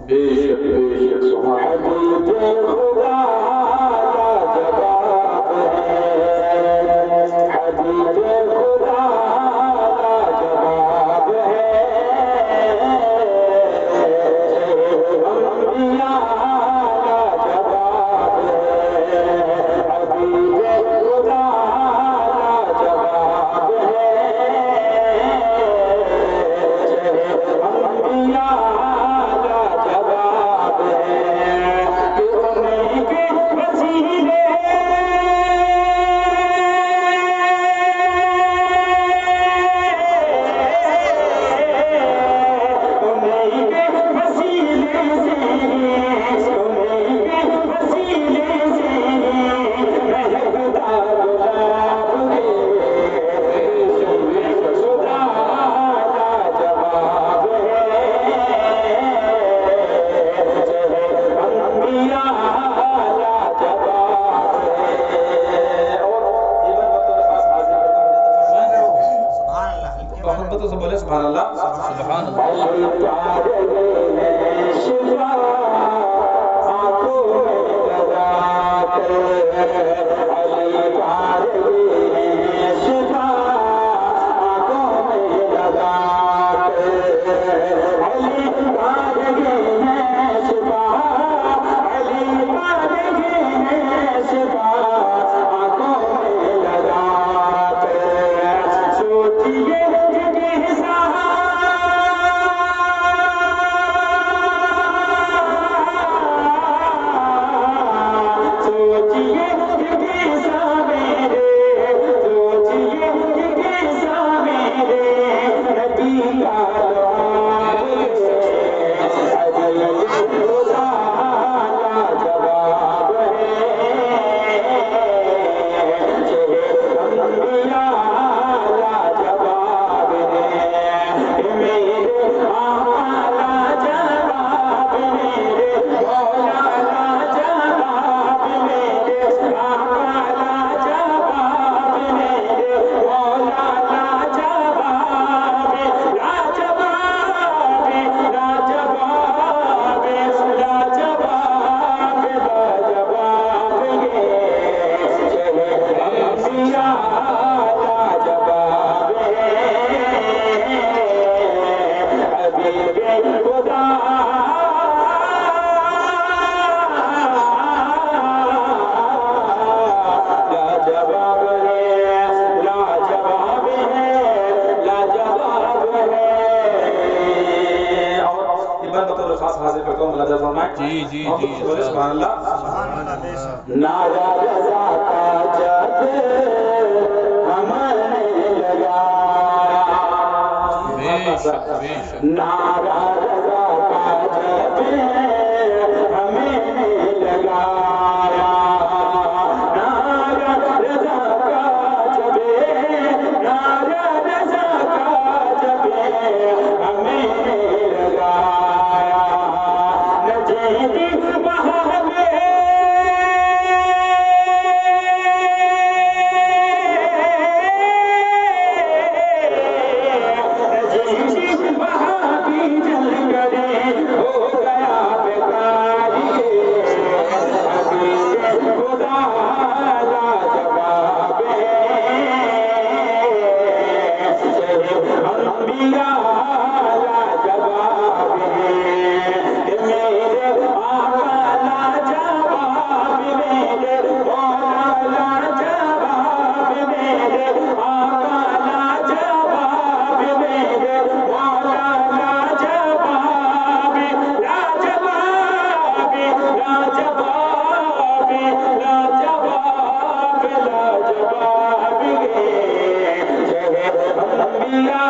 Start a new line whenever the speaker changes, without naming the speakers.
بے شک سبحان
حبیب خدا لاجواب ہے، حبیب خدا لاجواب ہے، انبیاء لاجواب ہے، حبیب خدا لاجواب ہے، انبیاء لاجواب ہے، کہ انہیں کے وسیلے
محبت سے بولے سبحان اللہ سبحان اللہ جی سبحان اللہ
نعرہ رضا کا جب ہم نے لگایا، نعرہ رضا کا جب ہم نے لگایا، نعرہ رضا کا جب، نعرہ رضا کا جب ہم نے لگایا، نجیب وہاں
اللہ